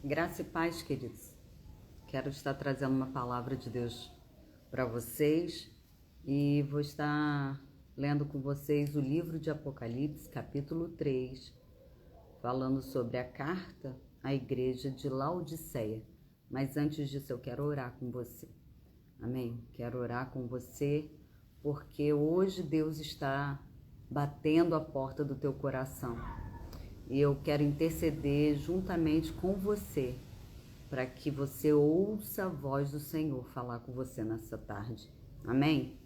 Graça e paz, queridos. Quero estar trazendo uma palavra de Deus para vocês e vou estar lendo com vocês o livro de Apocalipse, capítulo 3, falando sobre a carta à igreja de Laodiceia. Mas antes disso eu quero orar com você. Amém? Quero orar com você porque hoje Deus está batendo a porta do teu coração. E eu quero interceder juntamente com você, para que você ouça a voz do Senhor falar com você nessa tarde. Amém?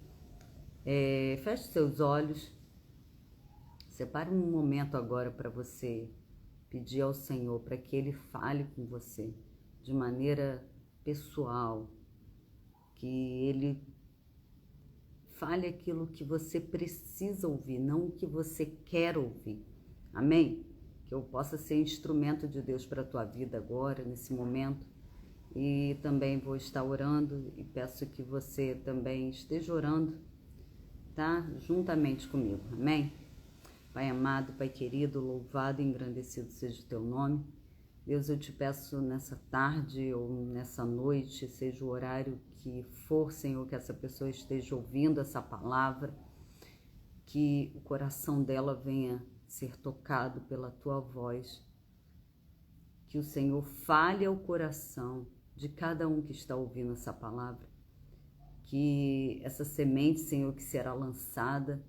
Feche seus olhos. Separe um momento agora para você pedir ao Senhor para que Ele fale com você de maneira pessoal, que Ele fale aquilo que você precisa ouvir, não o que você quer ouvir. Amém? Que eu possa ser instrumento de Deus para a tua vida agora, nesse momento. E também vou estar orando e peço que você também esteja orando, tá? Juntamente comigo. Amém? Pai amado, Pai querido, louvado e engrandecido seja o teu nome. Deus, eu te peço nessa tarde ou nessa noite, seja o horário que for, Senhor, que essa pessoa esteja ouvindo essa palavra, que o coração dela venha ser tocado pela tua voz, que o Senhor fale ao coração de cada um que está ouvindo essa palavra, que essa semente, Senhor, que será lançada,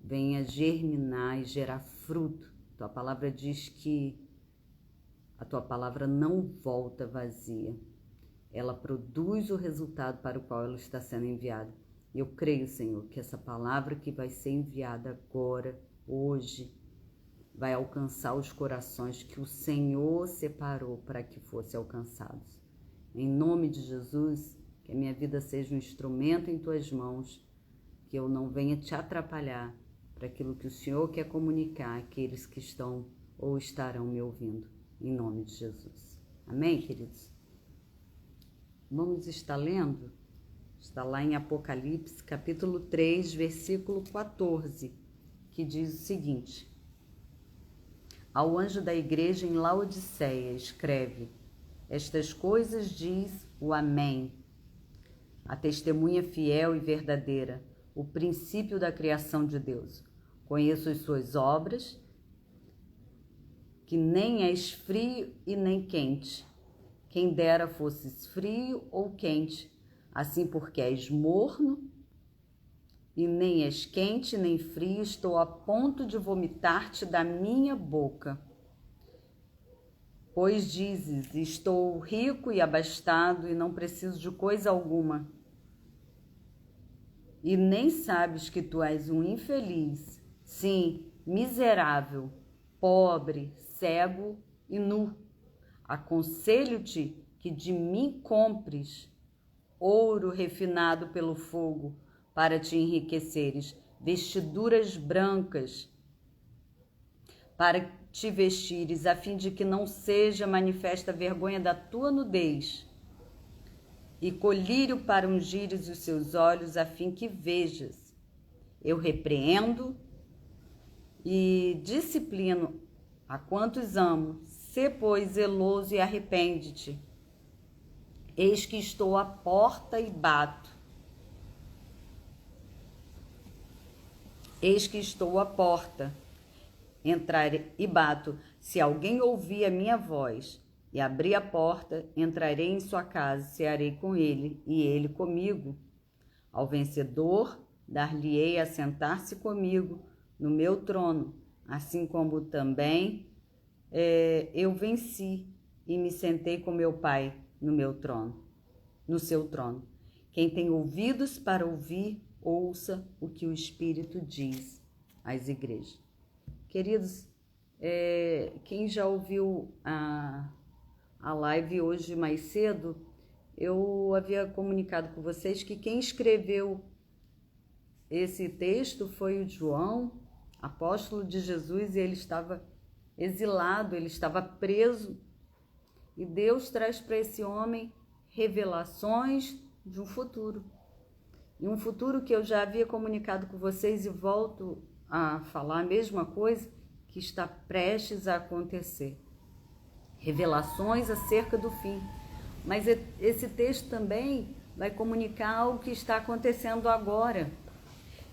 venha germinar e gerar fruto. Tua palavra diz que a tua palavra não volta vazia, ela produz o resultado para o qual ela está sendo enviada. Eu creio, Senhor, que essa palavra que vai ser enviada agora, hoje, vai alcançar os corações que o Senhor separou para que fossem alcançados. Em nome de Jesus, que a minha vida seja um instrumento em tuas mãos, que eu não venha te atrapalhar para aquilo que o Senhor quer comunicar àqueles que estão ou estarão me ouvindo. Em nome de Jesus. Amém, queridos? Vamos estar lendo? Está lá em Apocalipse, capítulo 3, versículo 14, que diz o seguinte: Ao anjo da igreja em Laodiceia escreve: Estas coisas diz o Amém, a testemunha fiel e verdadeira, o princípio da criação de Deus. Conheço as suas obras, que nem és frio e nem quente. Quem dera fosses frio ou quente, assim porque és morno e nem és quente nem frio, estou a ponto de vomitar-te da minha boca. Pois dizes, estou rico e abastado e não preciso de coisa alguma. E nem sabes que tu és um infeliz, sim, miserável, pobre, cego e nu. Aconselho-te que de mim compres ouro refinado pelo fogo, para te enriqueceres, vestiduras brancas, para te vestires, a fim de que não seja manifesta a vergonha da tua nudez, e colírio para ungires os seus olhos, a fim que vejas. Eu repreendo e disciplino a quantos amo. Sê, pois, zeloso e arrepende-te. Eis que estou à porta e bato. Eis que estou à porta, entrar e bato. Se alguém ouvir a minha voz e abrir a porta, entrarei em sua casa, cearei com ele e ele comigo. Ao vencedor, dar-lhe-ei a sentar-se comigo no meu trono, assim como também eu venci e me sentei com meu Pai no meu trono, no seu trono. Quem tem ouvidos para ouvir, ouça o que o Espírito diz às igrejas. Queridos, quem já ouviu a live hoje mais cedo, eu havia comunicado com vocês que quem escreveu esse texto foi o João, apóstolo de Jesus, e ele estava exilado, ele estava preso. E Deus traz para esse homem revelações de um futuro. E um futuro que eu já havia comunicado com vocês e volto a falar a mesma coisa, que está prestes a acontecer. revelações acerca do fim. Mas esse texto também vai comunicar o que está acontecendo agora.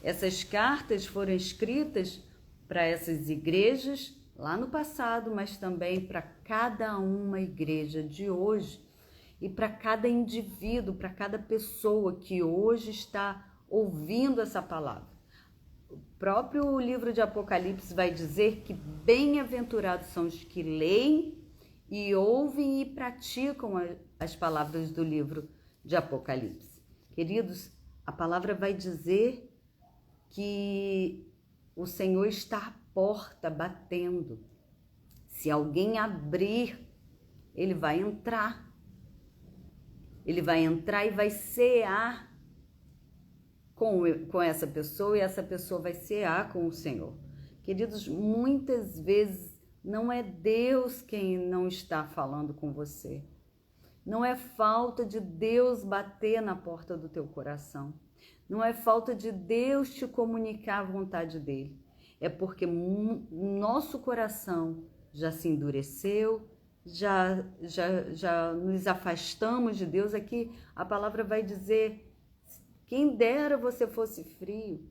Essas cartas foram escritas para essas igrejas lá no passado, mas também para cada uma igreja de hoje e para cada indivíduo, para cada pessoa que hoje está ouvindo essa palavra. O próprio livro de Apocalipse vai dizer que bem-aventurados são os que leem e ouvem e praticam as palavras do livro de Apocalipse. Queridos, a palavra vai dizer que o Senhor está à porta batendo. Se alguém abrir, ele vai entrar. Ele vai entrar e vai cear com essa pessoa, e essa pessoa vai cear com o Senhor. Queridos, muitas vezes não é Deus quem não está falando com você. Não é falta de Deus bater na porta do teu coração. Não é falta de Deus te comunicar a vontade dele. É porque nosso coração já se endureceu, já nos afastamos de Deus. Aqui a palavra vai dizer: quem dera você fosse frio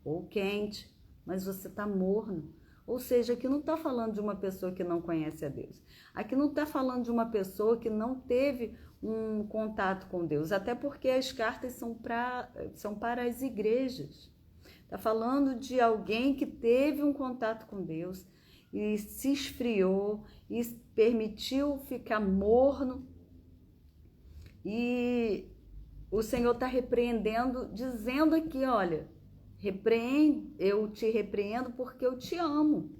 ou quente, mas você está morno. Ou seja, aqui não está falando de uma pessoa que não conhece a Deus. Aqui não está falando de uma pessoa que não teve um contato com Deus, até porque as cartas são para as igrejas. Está falando de alguém que teve um contato com Deus e se esfriou e permitiu ficar morno. E o Senhor está repreendendo, dizendo aqui, olha, eu te repreendo porque eu te amo.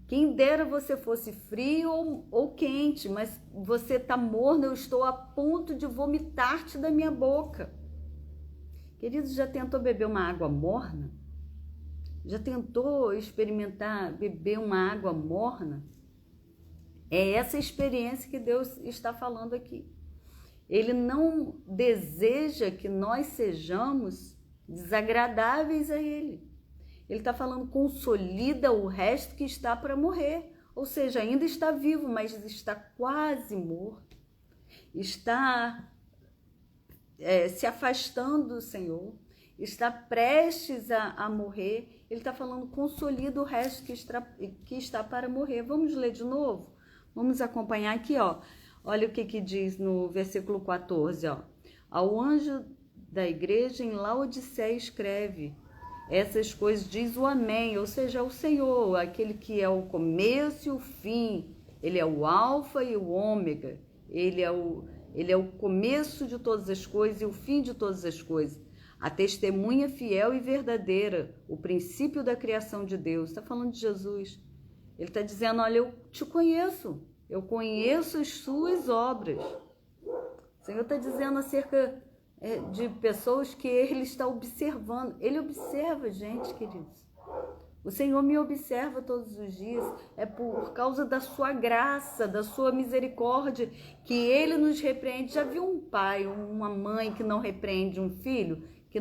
Quem dera você fosse frio ou quente, mas você está morno, eu estou a ponto de vomitar-te da minha boca. Queridos, já tentou beber uma água morna? Já tentou experimentar beber uma água morna? É essa experiência que Deus está falando aqui. Ele não deseja que nós sejamos desagradáveis a Ele. Ele está falando, consolida o resto que está para morrer. Ou seja, ainda está vivo, mas está quase morto. Está se afastando do Senhor. Está prestes a morrer. Ele está falando, consolida o resto que está para morrer. Vamos ler de novo? Vamos acompanhar aqui, ó. Olha o que diz no versículo 14, ó. Ao anjo da igreja em Laodiceia escreve: essas coisas diz o Amém, ou seja, o Senhor, aquele que é o começo e o fim. Ele é o alfa e o ômega. Ele é o começo de todas as coisas e o fim de todas as coisas. A testemunha fiel e verdadeira, o princípio da criação de Deus. Está falando de Jesus. Ele está dizendo, olha, eu te conheço. Eu conheço as suas obras. O Senhor está dizendo acerca de pessoas que Ele está observando. Ele observa a gente, queridos. O Senhor me observa todos os dias. É por causa da sua graça, da sua misericórdia, que Ele nos repreende. Já viu um pai, uma mãe que não repreende um filho? Que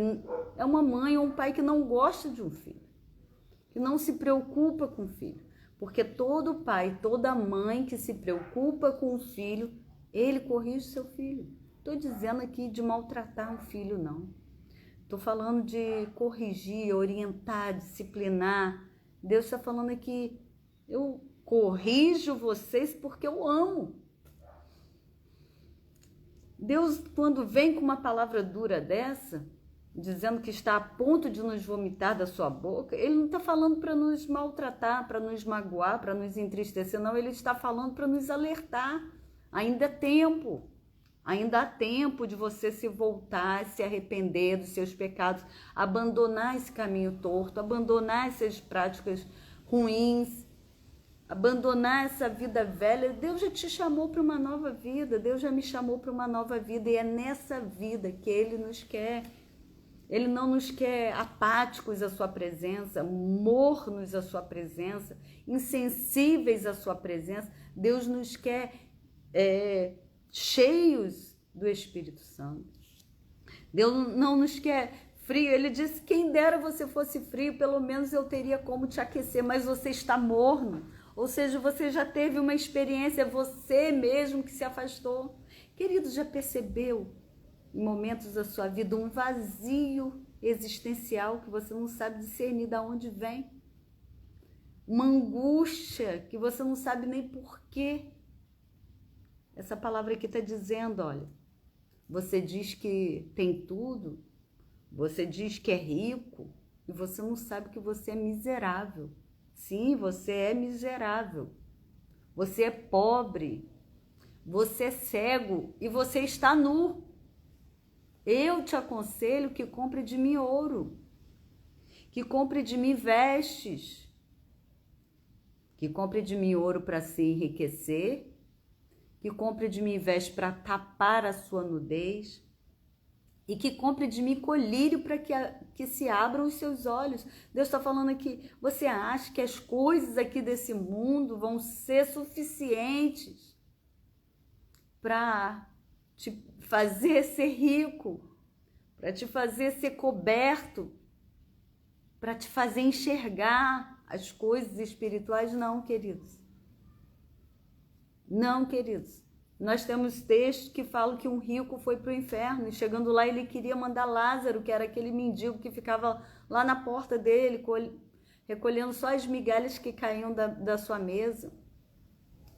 é uma mãe ou um pai que não gosta de um filho, que não se preocupa com o filho. Porque todo pai, toda mãe que se preocupa com o filho, ele corrige seu filho. Estou dizendo aqui de maltratar um filho, não. Estou falando de corrigir, orientar, disciplinar. Deus está falando aqui, eu corrijo vocês porque eu amo. Deus, quando vem com uma palavra dura dessa, dizendo que está a ponto de nos vomitar da sua boca, ele não está falando para nos maltratar, para nos magoar, para nos entristecer, não. Ele está falando para nos alertar. Ainda há tempo de você se voltar, se arrepender dos seus pecados, abandonar esse caminho torto, abandonar essas práticas ruins, abandonar essa vida velha. Deus já te chamou para uma nova vida, Deus já me chamou para uma nova vida, e é nessa vida que Ele nos quer. Ele não nos quer apáticos à sua presença, mornos à sua presença, insensíveis à sua presença. Deus nos quer cheios do Espírito Santo. Deus não nos quer frio. Ele disse, quem dera você fosse frio, pelo menos eu teria como te aquecer, mas você está morno. Ou seja, você já teve uma experiência, você mesmo que se afastou. Querido, já percebeu em momentos da sua vida um vazio existencial que você não sabe discernir de onde vem? Uma angústia que você não sabe nem porquê. Essa palavra aqui está dizendo, olha, você diz que tem tudo, você diz que é rico e você não sabe que você é miserável. Sim, você é miserável. Você é pobre. Você é cego e você está nu. Eu te aconselho que compre de mim ouro, que compre de mim vestes, que compre de mim ouro para se enriquecer, que compre de mim vestes para tapar a sua nudez, e que compre de mim colírio para que se abram os seus olhos. Deus está falando aqui, você acha que as coisas aqui desse mundo vão ser suficientes para te fazer ser rico, para te fazer ser coberto, para te fazer enxergar as coisas espirituais? Não, queridos. Não, queridos. Nós temos textos que falam que um rico foi para o inferno e chegando lá ele queria mandar Lázaro, que era aquele mendigo que ficava lá na porta dele, recolhendo só as migalhas que caíam da sua mesa.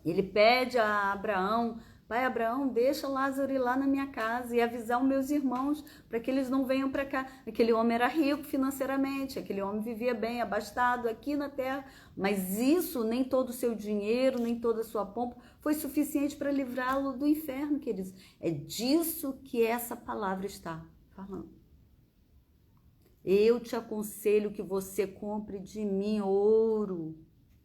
Ele pede a Abraão, pai Abraão, deixa Lázaro ir lá na minha casa e avisar os meus irmãos para que eles não venham para cá. Aquele homem era rico financeiramente, aquele homem vivia bem, abastado aqui na terra, mas isso, nem todo o seu dinheiro, nem toda a sua pompa foi suficiente para livrá-lo do inferno, queridos. É disso que essa palavra está falando. Eu te aconselho que você compre de mim ouro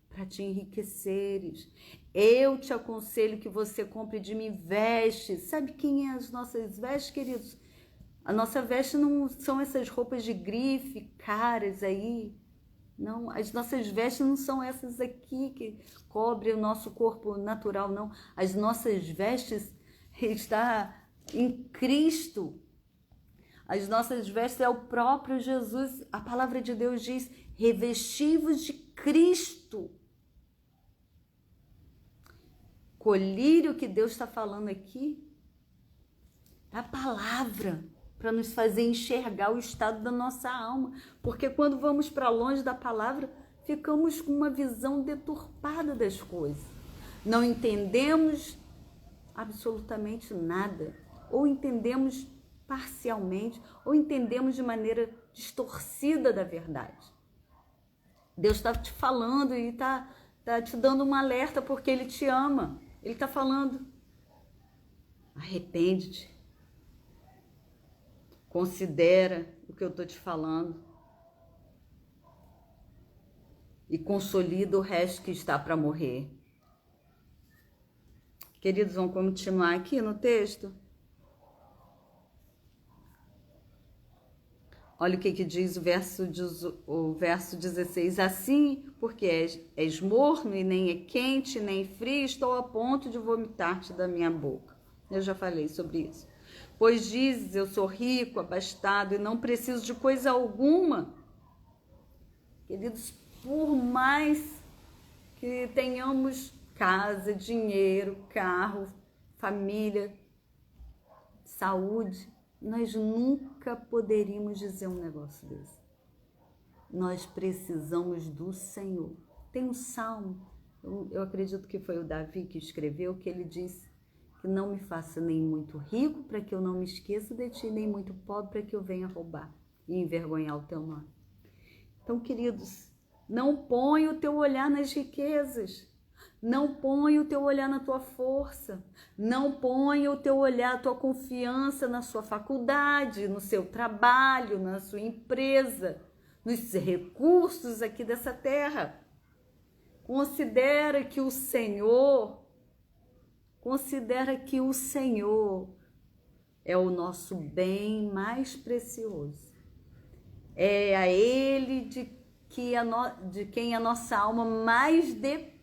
para te enriqueceres. Eu te aconselho que você compre de mim vestes. Sabe quem é as nossas vestes, queridos? A nossa veste não são essas roupas de grife, caras aí. Não, as nossas vestes não são essas aqui que cobrem o nosso corpo natural, não. As nossas vestes estão em Cristo. As nossas vestes é o próprio Jesus. A palavra de Deus diz, revestivos de Cristo. Colírio que Deus está falando aqui, a palavra, para nos fazer enxergar o estado da nossa alma. Porque quando vamos para longe da palavra, ficamos com uma visão deturpada das coisas. Não entendemos absolutamente nada. Ou entendemos parcialmente, ou entendemos de maneira distorcida da verdade. Deus está te falando e está te dando um alerta porque Ele te ama. Ele está falando, arrepende-te, considera o que eu estou te falando e consolida o resto que está para morrer. Queridos, vamos continuar aqui no texto? Olha o que diz o verso 16. Assim, porque és morno e nem é quente, nem frio, estou a ponto de vomitar-te da minha boca. Eu já falei sobre isso. Pois dizes, eu sou rico, abastado e não preciso de coisa alguma. Queridos, por mais que tenhamos casa, dinheiro, carro, família, saúde, nós nunca poderíamos dizer um negócio desse. Nós precisamos do Senhor. Tem um salmo, eu acredito que foi o Davi que escreveu, que ele disse que não me faça nem muito rico para que eu não me esqueça de ti, nem muito pobre para que eu venha roubar e envergonhar o teu nome. Então, queridos, não ponha o teu olhar nas riquezas. Não ponha o teu olhar na tua força, não ponha o teu olhar, a tua confiança na sua faculdade, no seu trabalho, na sua empresa, nos recursos aqui dessa terra. Considera que o Senhor é o nosso bem mais precioso. É a Ele de quem a nossa alma mais depende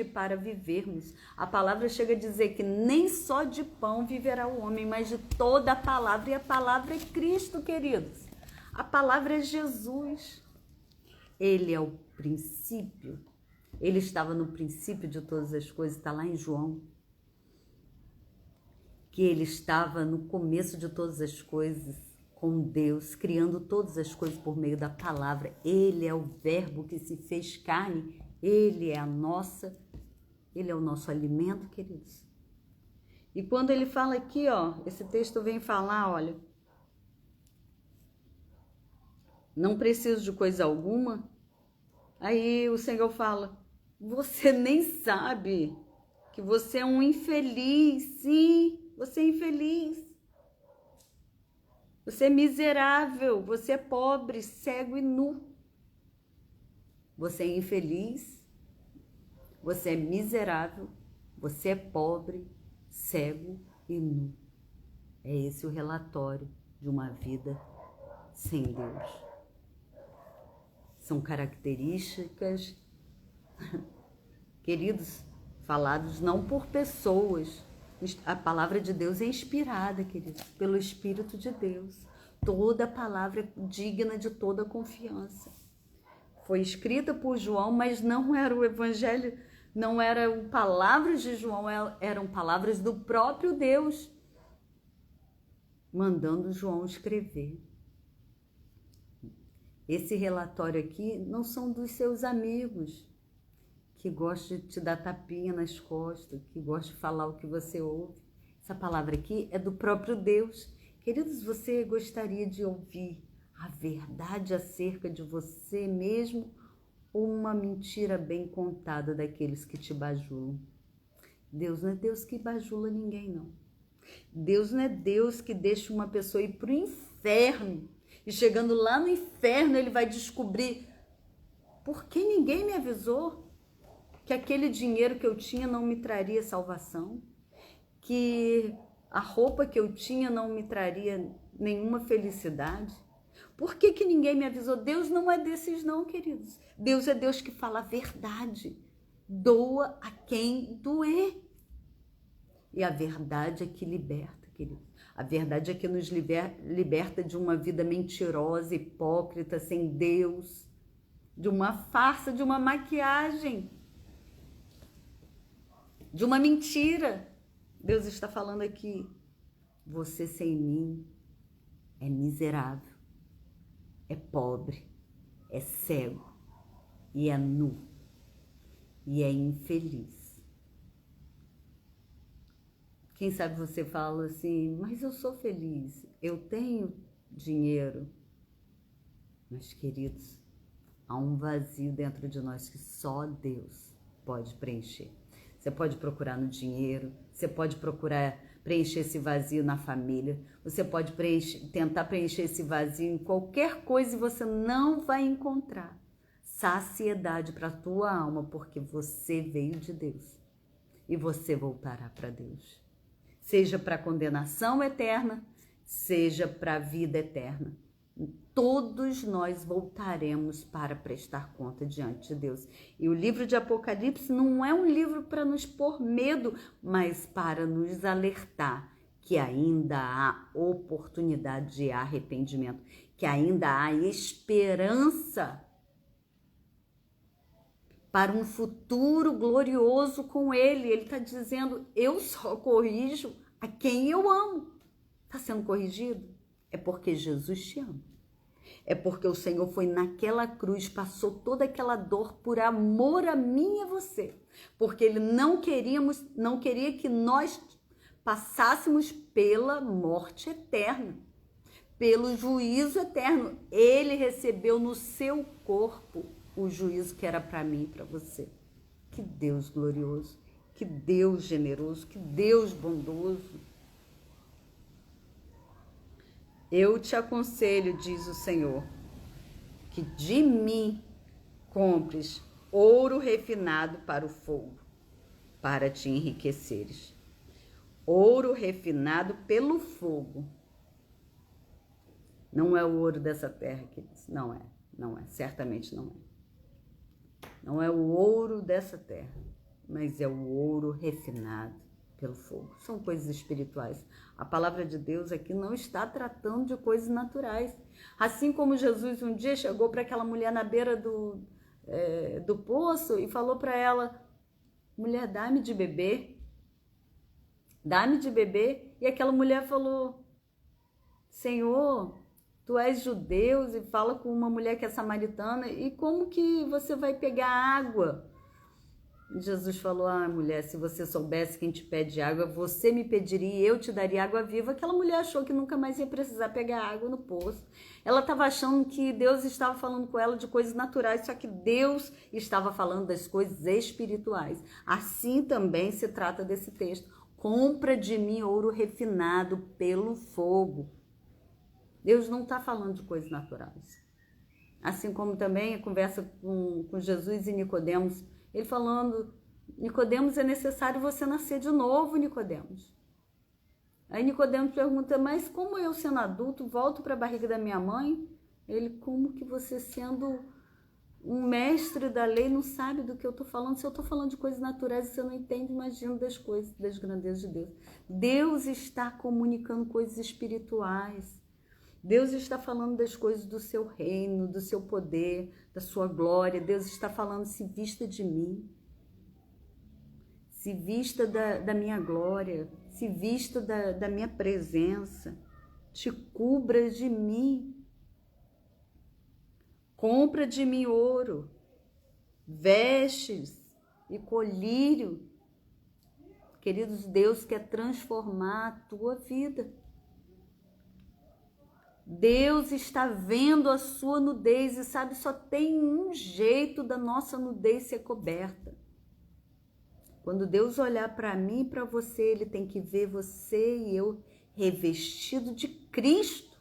para vivermos. A palavra chega a dizer que nem só de pão viverá o homem, mas de toda a palavra. E a palavra é Cristo, queridos. A palavra é Jesus. Ele é o princípio, Ele estava no princípio de todas as coisas, está lá em João. Que ele estava no começo de todas as coisas com Deus, criando todas as coisas por meio da palavra. Ele é o verbo que se fez carne, ele é o nosso alimento, queridos. E quando ele fala aqui, ó, esse texto vem falar, olha, não preciso de coisa alguma. Aí o Senhor fala, você nem sabe que você é um infeliz, sim, você é infeliz. Você é miserável, você é pobre, cego e nu. Você é infeliz, você é miserável, você é pobre, cego e nu. É esse o relatório de uma vida sem Deus. São características, queridos, falados não por pessoas. A palavra de Deus é inspirada, queridos, pelo Espírito de Deus. Toda palavra é digna de toda confiança. Foi escrita por João, mas não era o evangelho, não eram palavras de João, eram palavras do próprio Deus, mandando João escrever. Esse relatório aqui não são dos seus amigos, que gostam de te dar tapinha nas costas, que gostam de falar o que você ouve. Essa palavra aqui é do próprio Deus. Queridos, você gostaria de ouvir a verdade acerca de você mesmo ou uma mentira bem contada daqueles que te bajulam? Deus não é Deus que bajula ninguém, não. Deus não é Deus que deixa uma pessoa ir para o inferno e chegando lá no inferno ele vai descobrir por que ninguém me avisou que aquele dinheiro que eu tinha não me traria salvação, que a roupa que eu tinha não me traria nenhuma felicidade. Por que ninguém me avisou? Deus não é desses não, queridos. Deus é Deus que fala a verdade. Doa a quem doer. E a verdade é que liberta, queridos. A verdade é que nos liberta de uma vida mentirosa, hipócrita, sem Deus, de uma farsa, de uma maquiagem, de uma mentira. Deus está falando aqui, você sem mim é miserável, é pobre, é cego e é nu e é infeliz. Quem sabe você fala assim, mas eu sou feliz, eu tenho dinheiro. Mas, queridos, há um vazio dentro de nós que só Deus pode preencher. Você pode procurar no dinheiro, você pode procurar preencher esse vazio na família, você pode tentar preencher esse vazio em qualquer coisa e você não vai encontrar saciedade para a tua alma, porque você veio de Deus e você voltará para Deus. Seja para a condenação eterna, seja para a vida eterna. Todos nós voltaremos para prestar conta diante de Deus. E o livro de Apocalipse não é um livro para nos pôr medo, mas para nos alertar que ainda há oportunidade de arrependimento, que ainda há esperança para um futuro glorioso com Ele. Ele está dizendo, eu só corrijo a quem eu amo. Está sendo corrigido? É porque Jesus te ama. É porque o Senhor foi naquela cruz, passou toda aquela dor por amor a mim e a você. Porque Ele não queria que nós passássemos pela morte eterna, pelo juízo eterno. Ele recebeu no seu corpo o juízo que era para mim e para você. Que Deus glorioso, que Deus generoso, que Deus bondoso. Eu te aconselho, diz o Senhor, que de mim compres ouro refinado para o fogo, para te enriqueceres. Ouro refinado pelo fogo. Não é o ouro dessa terra, queridos. Não é, certamente não é. Não é o ouro dessa terra, mas é o ouro refinado pelo fogo. São coisas espirituais. A palavra de Deus aqui não está tratando de coisas naturais. Assim como Jesus um dia chegou para aquela mulher na beira do poço e falou para ela: mulher, dá-me de beber. Dá-me de beber. E aquela mulher falou: Senhor, tu és judeu e fala com uma mulher que é samaritana, e como que você vai pegar água? Jesus falou: mulher, se você soubesse quem te pede água, você me pediria e eu te daria água viva. Aquela mulher achou que nunca mais ia precisar pegar água no poço. Ela estava achando que Deus estava falando com ela de coisas naturais, só que Deus estava falando das coisas espirituais. Assim também se trata desse texto. Compra de mim ouro refinado pelo fogo. Deus não está falando de coisas naturais. Assim como também a conversa com Jesus e Nicodemos, ele falando: Nicodemos, é necessário você nascer de novo, Nicodemos. Aí Nicodemos pergunta: mas como eu, sendo adulto, volto para a barriga da minha mãe? Ele: como que você, sendo um mestre da lei, não sabe do que eu estou falando? Se eu estou falando de coisas naturais, você não entende, imagina das coisas, das grandezas de Deus. Deus está comunicando coisas espirituais. Deus está falando das coisas do seu reino, do seu poder, da sua glória. Deus está falando: se vista de mim, se vista da minha glória, se vista da minha presença, te cubra de mim, compra de mim ouro, vestes e colírio. Queridos, Deus quer transformar a tua vida. Deus está vendo a sua nudez e sabe, só tem um jeito da nossa nudez ser coberta. Quando Deus olhar para mim e para você, Ele tem que ver você e eu revestido de Cristo.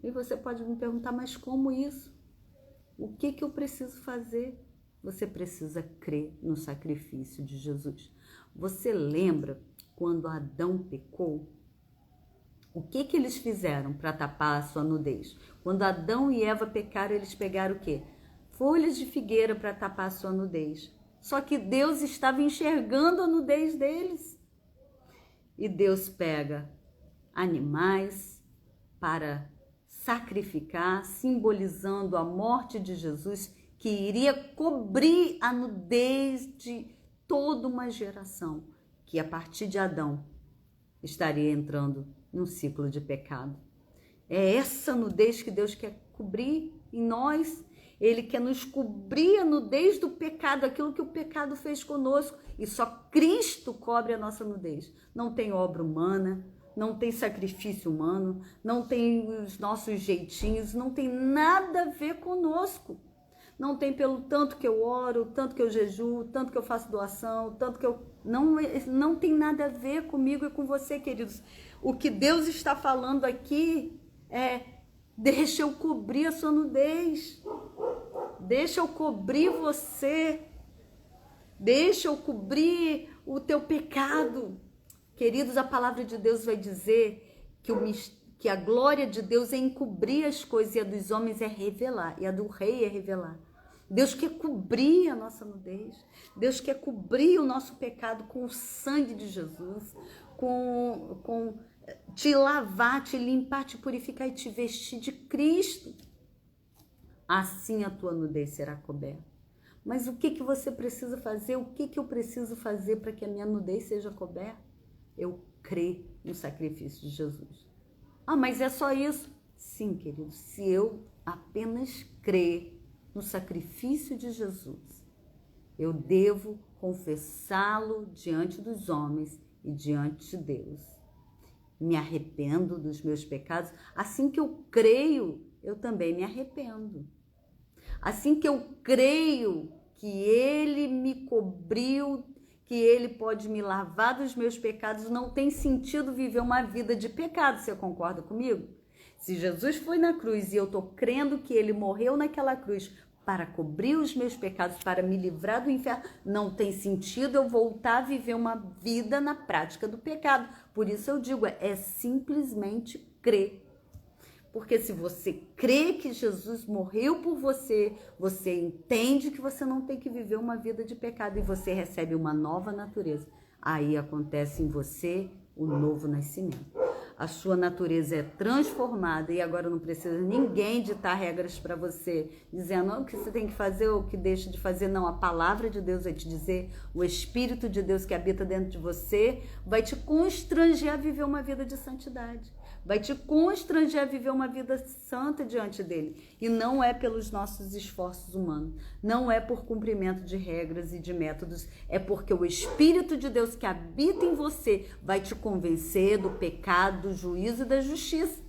E você pode me perguntar: mas como isso? O que eu preciso fazer? Você precisa crer no sacrifício de Jesus. Você lembra quando Adão pecou? O que eles fizeram para tapar a sua nudez? Quando Adão e Eva pecaram, eles pegaram o quê? Folhas de figueira para tapar a sua nudez. Só que Deus estava enxergando a nudez deles. E Deus pega animais para sacrificar, simbolizando a morte de Jesus, que iria cobrir a nudez de toda uma geração, que a partir de Adão estaria entrando num ciclo de pecado. É essa nudez que Deus quer cobrir em nós. Ele quer nos cobrir a nudez do pecado, aquilo que o pecado fez conosco. E só Cristo cobre a nossa nudez. Não tem obra humana, não tem sacrifício humano, não tem os nossos jeitinhos, não tem nada a ver conosco. Não tem pelo tanto que eu oro, tanto que eu jejuo, tanto que eu faço doação, tanto que eu... Não tem nada a ver comigo e com você, queridos. O que Deus está falando aqui é: deixa eu cobrir a sua nudez. Deixa eu cobrir você. Deixa eu cobrir o teu pecado. Queridos, a palavra de Deus vai dizer que a glória de Deus é encobrir as coisas e a dos homens é revelar, e a do rei é revelar. Deus quer cobrir a nossa nudez. Deus quer cobrir o nosso pecado com o sangue de Jesus, com te lavar, te limpar, te purificar e te vestir de Cristo. Assim a tua nudez será coberta. Mas o que você precisa fazer? O que eu preciso fazer para que a minha nudez seja coberta? Eu crer no sacrifício de Jesus. Mas é só isso? Sim, querido. Se eu apenas crer no sacrifício de Jesus, eu devo confessá-lo diante dos homens e diante de Deus. Me arrependo dos meus pecados. Assim que eu creio, eu também me arrependo. Assim que eu creio que Ele me cobriu, que Ele pode me lavar dos meus pecados, não tem sentido viver uma vida de pecado. Você concorda comigo? Se Jesus foi na cruz e eu estou crendo que Ele morreu naquela cruz para cobrir os meus pecados, para me livrar do inferno, não tem sentido eu voltar a viver uma vida na prática do pecado. Por isso eu digo, é simplesmente crer. Porque se você crê que Jesus morreu por você, você entende que você não tem que viver uma vida de pecado e você recebe uma nova natureza. Aí acontece em você o novo nascimento. a sua natureza é transformada e agora não precisa ninguém ditar regras para você, dizendo o que você tem que fazer ou o que deixa de fazer. Não, a palavra de Deus vai te dizer, o Espírito de Deus que habita dentro de você vai te constranger a viver uma vida de santidade. Vai te constranger a viver uma vida santa diante dele. E não é pelos nossos esforços humanos. Não é por cumprimento de regras e de métodos. É porque o Espírito de Deus que habita em você vai te convencer do pecado, do juízo e da justiça.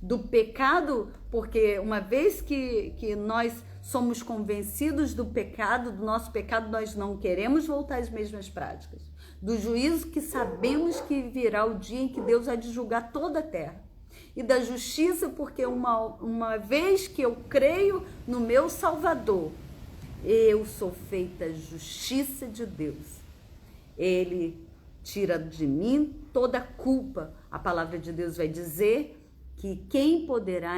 Do pecado, porque uma vez que nós somos convencidos do pecado, do nosso pecado, nós não queremos voltar às mesmas práticas. Do juízo, que sabemos que virá o dia em que Deus há de julgar toda a terra. E da justiça, porque uma vez que eu creio no meu Salvador, eu sou feita justiça de Deus. Ele tira de mim toda a culpa. A palavra de Deus vai dizer que quem poderá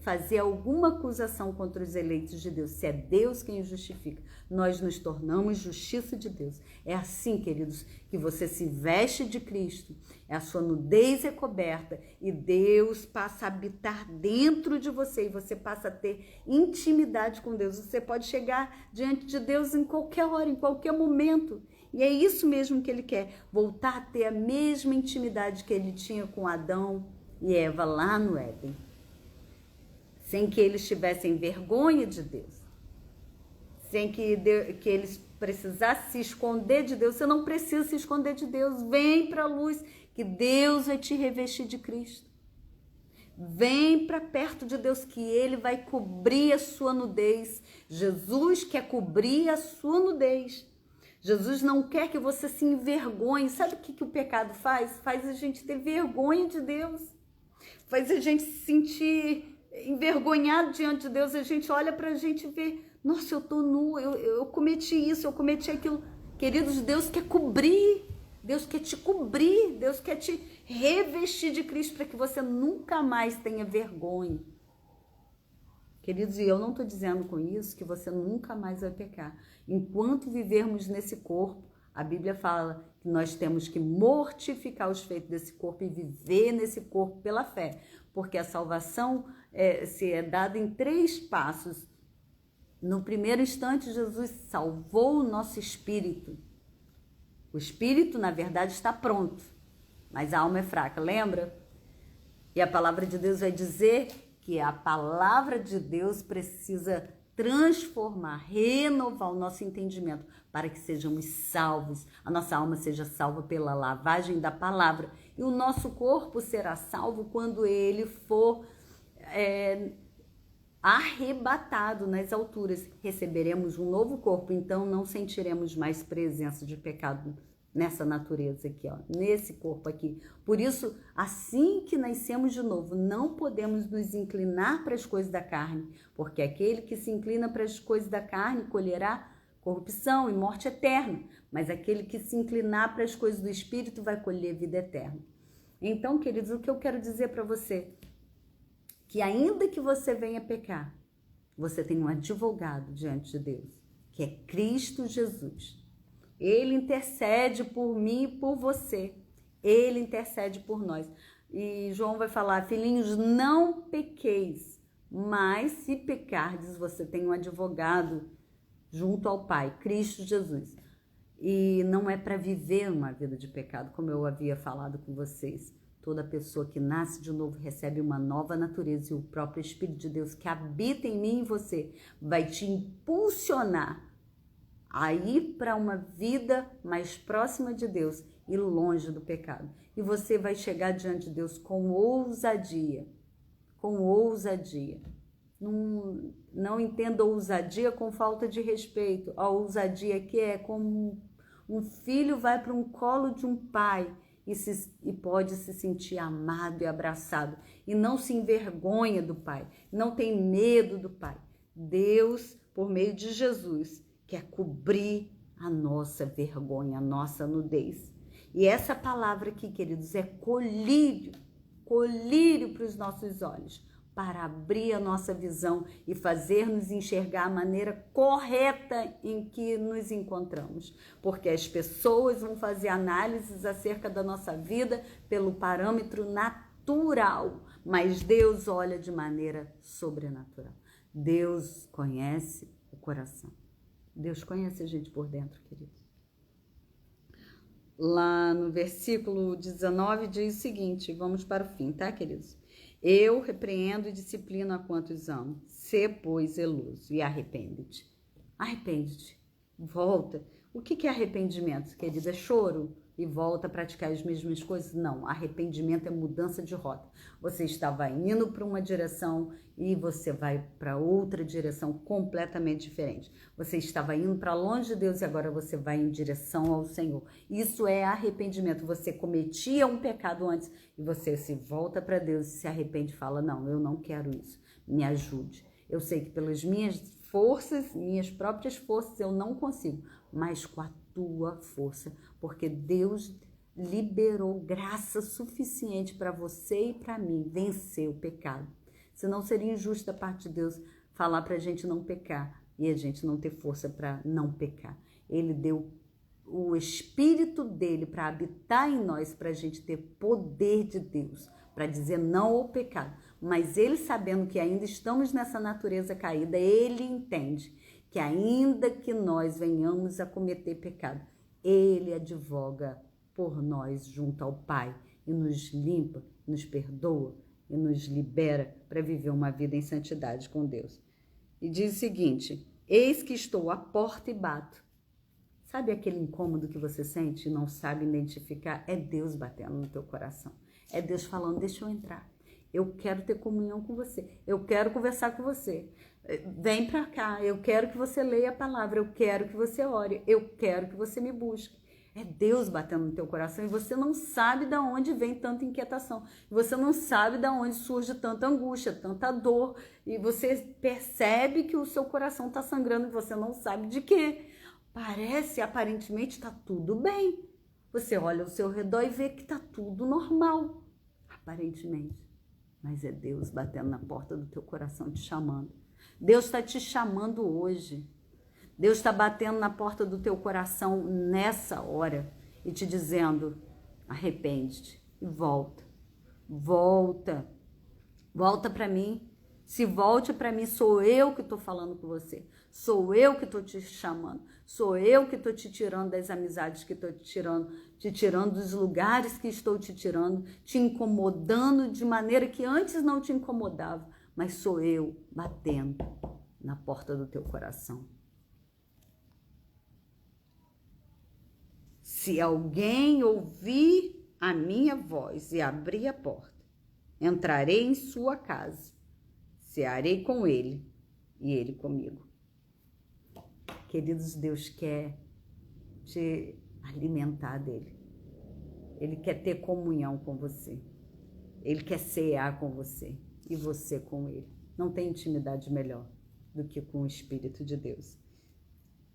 fazer alguma acusação contra os eleitos de Deus, se é Deus quem os justifica. Nós nos tornamos justiça de Deus. É assim, queridos, que você se veste de Cristo, a sua nudez é coberta e Deus passa a habitar dentro de você e você passa a ter intimidade com Deus. Você pode chegar diante de Deus em qualquer hora, em qualquer momento. E é isso mesmo que ele quer, voltar a ter a mesma intimidade que ele tinha com Adão e Eva lá no Éden, sem que eles tivessem vergonha de Deus, sem que eles precisassem se esconder de Deus. Você não precisa se esconder de Deus, vem para a luz, que Deus vai te revestir de Cristo. Vem para perto de Deus, que Ele vai cobrir a sua nudez. Jesus quer cobrir a sua nudez. Jesus não quer que você se envergonhe. Sabe o que o pecado faz? Faz a gente ter vergonha de Deus. Faz a gente se sentir envergonhado diante de Deus. A gente olha para a gente e vê, nossa, eu tô nu, eu cometi isso, eu cometi aquilo. Queridos, Deus quer cobrir, Deus quer te cobrir, Deus quer te revestir de Cristo para que você nunca mais tenha vergonha. Queridos, e eu não estou dizendo com isso que você nunca mais vai pecar. Enquanto vivermos nesse corpo, a Bíblia fala que nós temos que mortificar os feitos desse corpo e viver nesse corpo pela fé. Porque a salvação se é dada em 3 passos. No primeiro instante, Jesus salvou o nosso espírito. O espírito, na verdade, está pronto, mas a alma é fraca, lembra? E a palavra de Deus vai dizer que a palavra de Deus precisa transformar, renovar o nosso entendimento para que sejamos salvos. A nossa alma seja salva pela lavagem da palavra. E o nosso corpo será salvo quando ele for arrebatado nas alturas. Receberemos um novo corpo, então não sentiremos mais presença de pecado nessa natureza aqui, ó, nesse corpo aqui. Por isso, assim que nascemos de novo, não podemos nos inclinar para as coisas da carne, porque aquele que se inclina para as coisas da carne colherá corrupção e morte eterna, mas aquele que se inclinar para as coisas do Espírito vai colher vida eterna. Então, queridos, o que eu quero dizer para você, que ainda que você venha pecar, você tem um advogado diante de Deus, que é Cristo Jesus. Ele intercede por mim e por você. Ele intercede por nós. E João vai falar, filhinhos, não pequeis, mas se pecardes, você tem um advogado junto ao Pai, Cristo Jesus. E não é para viver uma vida de pecado, como eu havia falado com vocês. Toda pessoa que nasce de novo recebe uma nova natureza e o próprio Espírito de Deus que habita em mim e você vai te impulsionar a ir para uma vida mais próxima de Deus e longe do pecado. E você vai chegar diante de Deus com ousadia, com ousadia. Não entenda ousadia com falta de respeito. A ousadia que é como um filho vai para um colo de um pai e pode se sentir amado e abraçado. E não se envergonha do pai, não tem medo do pai. Deus, por meio de Jesus, quer cobrir a nossa vergonha, a nossa nudez. E essa palavra aqui, queridos, é colírio para os nossos olhos. para abrir a nossa visão e fazer-nos enxergar a maneira correta em que nos encontramos. Porque as pessoas vão fazer análises acerca da nossa vida pelo parâmetro natural, mas Deus olha de maneira sobrenatural. Deus conhece o coração. Deus conhece a gente por dentro, querido. Lá no versículo 19 diz o seguinte, vamos para o fim, tá, queridos? Eu repreendo e disciplino a quantos amo. Sê, pois, zeloso e arrepende-te. Arrepende-te, volta. O que é arrependimento, querida? É choro e volta a praticar as mesmas coisas? Não, arrependimento é mudança de rota. Você estava indo para uma direção e você vai para outra direção completamente diferente. Você estava indo para longe de Deus e agora você vai em direção ao Senhor. Isso é arrependimento. Você cometia um pecado antes e você se volta para Deus e se arrepende e fala, não, eu não quero isso, me ajude. Eu sei que pelas minhas forças, minhas próprias forças, eu não consigo, mas com a tua força, porque Deus liberou graça suficiente para você e para mim vencer o pecado. Senão seria injusto da parte de Deus falar para a gente não pecar e a gente não ter força para não pecar. Ele deu o Espírito dele para habitar em nós, para a gente ter poder de Deus, para dizer não ao pecado. Mas ele, sabendo que ainda estamos nessa natureza caída, ele entende que ainda que nós venhamos a cometer pecado, ele advoga por nós junto ao Pai e nos limpa, nos perdoa e nos libera para viver uma vida em santidade com Deus. E diz o seguinte, eis que estou à porta e bato. Sabe aquele incômodo que você sente e não sabe identificar? É Deus batendo no teu coração. É Deus falando, deixa eu entrar. Eu quero ter comunhão com você. Eu quero conversar com você. Vem para cá. Eu quero que você leia a palavra. Eu quero que você ore. Eu quero que você me busque. É Deus batendo no teu coração e você não sabe de onde vem tanta inquietação. Você não sabe de onde surge tanta angústia, tanta dor. E você percebe que o seu coração está sangrando e você não sabe de quê. Aparentemente está tudo bem. Você olha ao seu redor e vê que está tudo normal. Aparentemente. Mas é Deus batendo na porta do teu coração, te chamando. Deus está te chamando hoje. Deus está batendo na porta do teu coração nessa hora e te dizendo, arrepende-te e volta. Volta. Volta para mim. Se volte para mim, sou eu que estou falando com você. Sou eu que estou te chamando. Sou eu que estou te tirando das amizades que estou te tirando dos lugares que estou te tirando, te incomodando de maneira que antes não te incomodava. Mas sou eu batendo na porta do teu coração. Se alguém ouvir a minha voz e abrir a porta, entrarei em sua casa, cearei com ele e ele comigo. Queridos, Deus quer te alimentar dele. Ele quer ter comunhão com você. Ele quer cear com você e você com ele. Não tem intimidade melhor do que com o Espírito de Deus.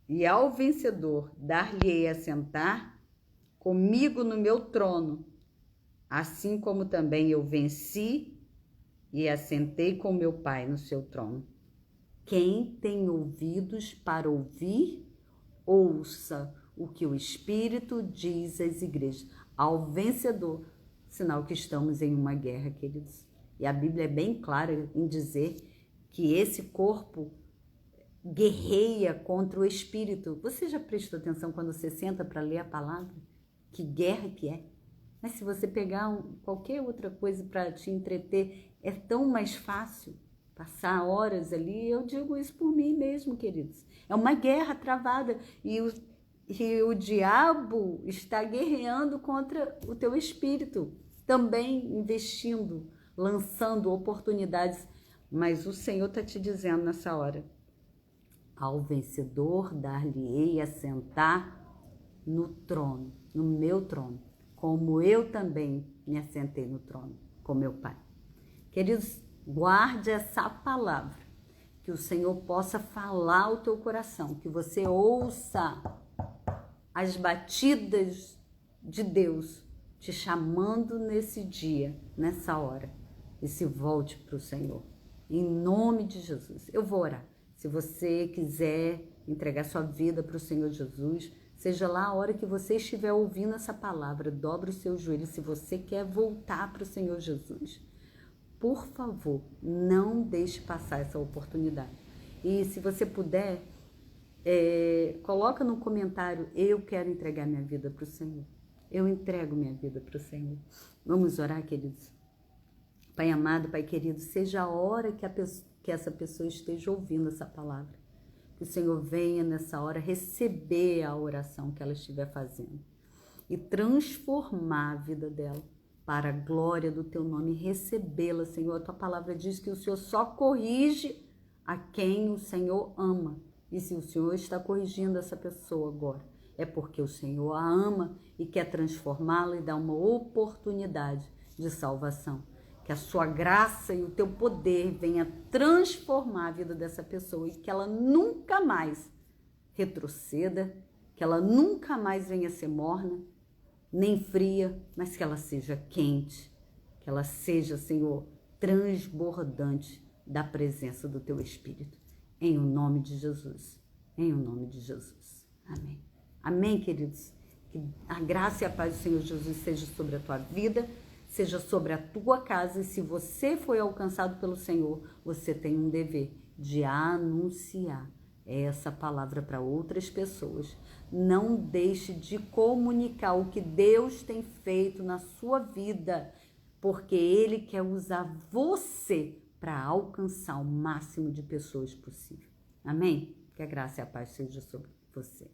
E ao vencedor dar-lhe-ei a sentar comigo no meu trono, assim como também eu venci e assentei com meu Pai no seu trono. Quem tem ouvidos para ouvir, ouça o que o Espírito diz às igrejas. Ao vencedor, sinal que estamos em uma guerra, queridos. E a Bíblia é bem clara em dizer que esse corpo guerreia contra o Espírito. Você já prestou atenção quando você senta para ler a palavra? Que guerra que é? Mas se você pegar qualquer outra coisa para te entreter, é tão mais fácil passar horas ali. Eu digo isso por mim mesmo, queridos. É uma guerra travada e o diabo está guerreando contra o teu espírito, também investindo, lançando oportunidades. Mas o Senhor está te dizendo nessa hora, ao vencedor dar-lhe-ei a sentar no trono, no meu trono, como eu também me assentei no trono com meu Pai. Queridos, guarde essa palavra, que o Senhor possa falar ao teu coração, que você ouça as batidas de Deus te chamando nesse dia, nessa hora, e se volte para o Senhor. Em nome de Jesus. Eu vou orar. Se você quiser entregar sua vida para o Senhor Jesus, seja lá a hora que você estiver ouvindo essa palavra, dobre os seus joelhos. Se você quer voltar para o Senhor Jesus, por favor, não deixe passar essa oportunidade. E se você puder, coloca no comentário: eu quero entregar minha vida para o Senhor. Eu entrego minha vida para o Senhor. Vamos orar, queridos? Pai amado, Pai querido, seja a hora que essa pessoa esteja ouvindo essa palavra. Que o Senhor venha nessa hora receber a oração que ela estiver fazendo e transformar a vida dela para a glória do Teu nome, recebê-la, Senhor. A Tua palavra diz que o Senhor só corrige a quem o Senhor ama. E se o Senhor está corrigindo essa pessoa agora, é porque o Senhor a ama e quer transformá-la e dar uma oportunidade de salvação. Que a sua graça e o teu poder venha transformar a vida dessa pessoa e que ela nunca mais retroceda, que ela nunca mais venha ser morna, nem fria, mas que ela seja quente, que ela seja, Senhor, transbordante da presença do teu Espírito. Em o nome de Jesus, em o nome de Jesus. Amém. Amém, queridos. Que a graça e a paz do Senhor Jesus seja sobre a tua vida, seja sobre a tua casa, e se você foi alcançado pelo Senhor, você tem um dever de anunciar essa palavra para outras pessoas. Não deixe de comunicar o que Deus tem feito na sua vida, porque Ele quer usar você para alcançar o máximo de pessoas possível. Amém? Que a graça e a paz seja sobre você.